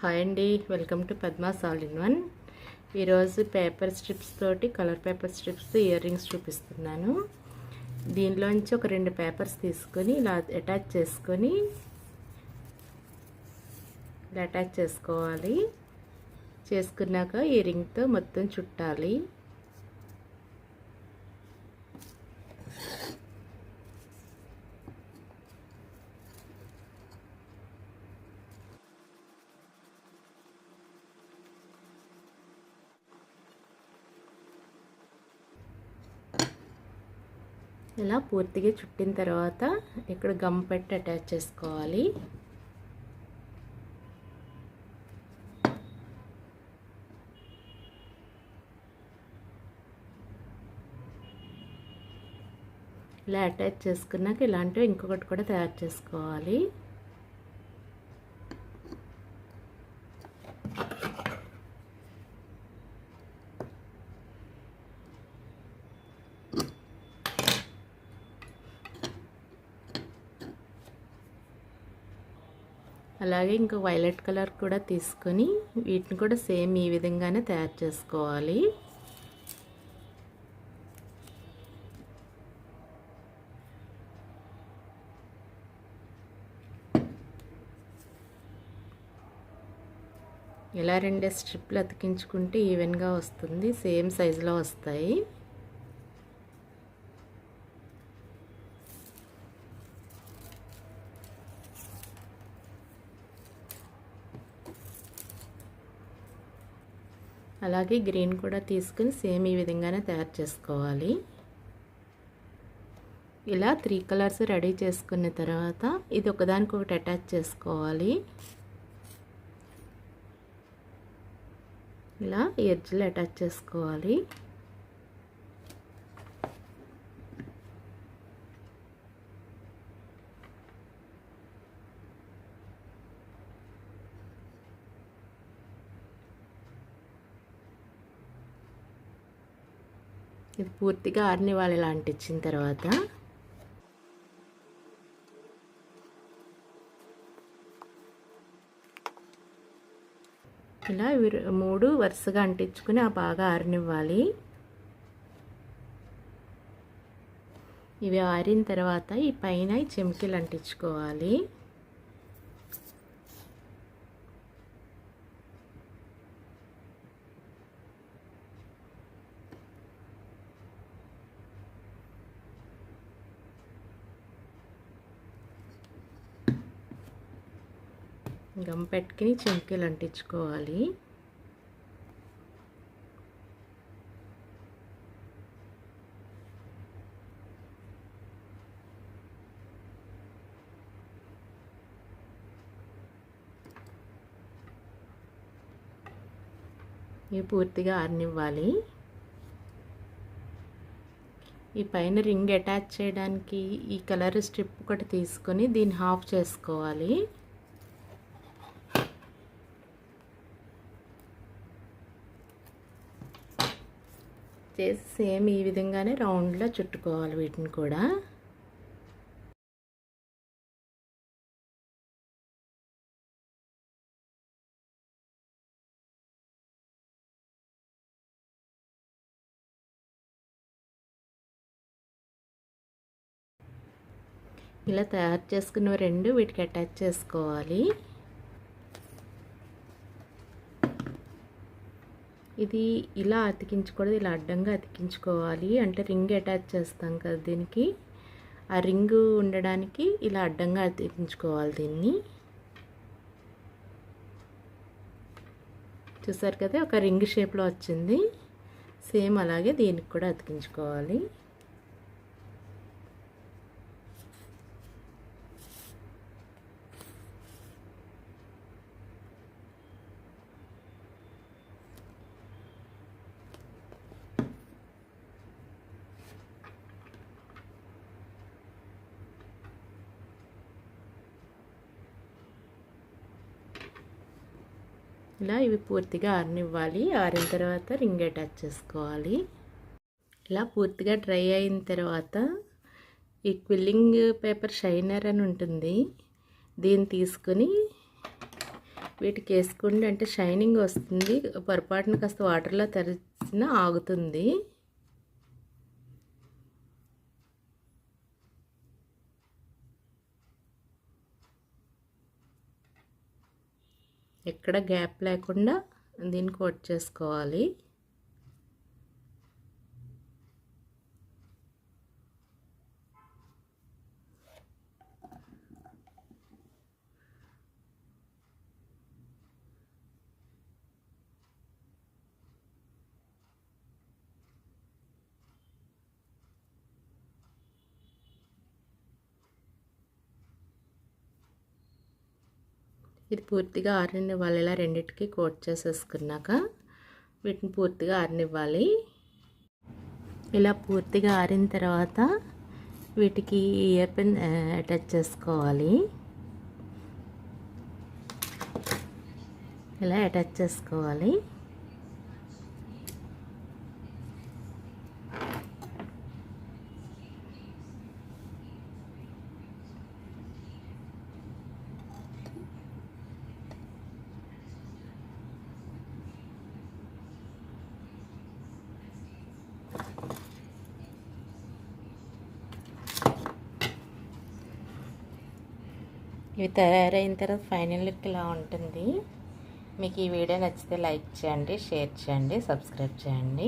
Hi అండి, welcome to Padma's all in one. ఈరోజు paper strips తోటి colour paper strips ear rings చూపిస్తున్నాను. దీనిలోంచి ఒక 2 పేపర్స్ తీసుకొని ఇలా అటాచ్ చేసుకోవాలి. చేసుకున్నాక ఈ రింగ్తో మొత్తం చుట్టాలి. ఇలా పూర్తిగా చుట్టిన తర్వాత ఇక్కడ గమ్ పెట్టి అటాచ్ చేసుకోవాలి. ఇలా అటాచ్ చేసుకున్నాక ఇలాంటివి ఇంకొకటి కూడా తయారు చేసుకోవాలి. అలాగే ఇంకా వైలెట్ కలర్ కూడా తీసుకొని వీటిని కూడా సేమ్ ఈ విధంగానే తయారు చేసుకోవాలి. ఇలా 2 స్ట్రిప్లు అతికించుకుంటే ఈవెన్గా వస్తుంది, సేమ్ సైజులో వస్తాయి. అలాగే గ్రీన్ కూడా తీసుకుని సేమ్ ఈ విధంగానే తయారు చేసుకోవాలి. ఇలా 3 కలర్స్ రెడీ చేసుకున్న తర్వాత ఇది ఒకదానికొకటి అటాచ్ చేసుకోవాలి. ఇలా ఎడ్జ్లు అటాచ్ చేసుకోవాలి. ఇది పూర్తిగా ఆరనివ్వాలి. ఇలా అంటించిన తర్వాత ఇలా 3 వరుసగా అంటించుకుని బాగా ఆరనివ్వాలి. ఇవి ఆరిన తర్వాత ఈ పైన చెమ్కీలు అంటించుకోవాలి. గమ్ పెట్టుకుని చెంకీలు అంటించుకోవాలి. ఇవి పూర్తిగా ఆరనివ్వాలి. ఈ పైన రింగ్ అటాచ్ చేయడానికి ఈ కలర్ స్ట్రిప్ ఒకటి తీసుకొని దీన్ని హాఫ్ చేసుకోవాలి. చేసి సేమ్ ఈ విధంగానే రౌండ్లో చుట్టుకోవాలి వీటిని కూడా. ఇలా తయారు చేసుకున్న 2 వీటికి అటాచ్ చేసుకోవాలి. ఇది ఇలా అతికించకూడదు, ఇలా అడ్డంగా అతికించుకోవాలి. అంటే రింగ్ అటాచ్ చేస్తాం కదా దీనికి, ఆ రింగు ఉండడానికి ఇలా అడ్డంగా అతికించుకోవాలి దీన్ని. చూసారు కదా, ఒక రింగ్ షేప్లో వచ్చింది. సేమ్ అలాగే దీనికి కూడా అతికించుకోవాలి. ఇలా ఇవి పూర్తిగా ఆరనివ్వాలి. ఆరిన తర్వాత రింగ్ అటాచ్ చేసుకోవాలి. ఇలా పూర్తిగా డ్రై అయిన తర్వాత ఈ క్విల్లింగ్ పేపర్ షైనర్ అని ఉంటుంది, దీన్ని తీసుకొని వీటికి వేసుకుంటే అంటే షైనింగ్ వస్తుంది. పొరపాటున కాస్త వాటర్లో తడిసినా ఆగుతుంది. ఎక్కడ గ్యాప్ లేకుండా దీన్ని కోట్ చేసుకోవాలి. ఇది పూర్తిగా ఆరనివ్వాలి. ఇలా రెండిటికి కోట్ చేసేసుకున్నాక వీటిని పూర్తిగా ఆరనివ్వాలి. ఇలా పూర్తిగా ఆరిన తర్వాత వీటికి ఇయర్ పిన్ అటాచ్ చేసుకోవాలి. ఇలా అటాచ్ చేసుకోవాలి. ఇవి తయారైన తర్వాత ఫైనల్ లుక్ ఇలా ఉంటుంది. మీకు ఈ వీడియో నచ్చితే లైక్ చేయండి, షేర్ చేయండి, సబ్స్క్రైబ్ చేయండి.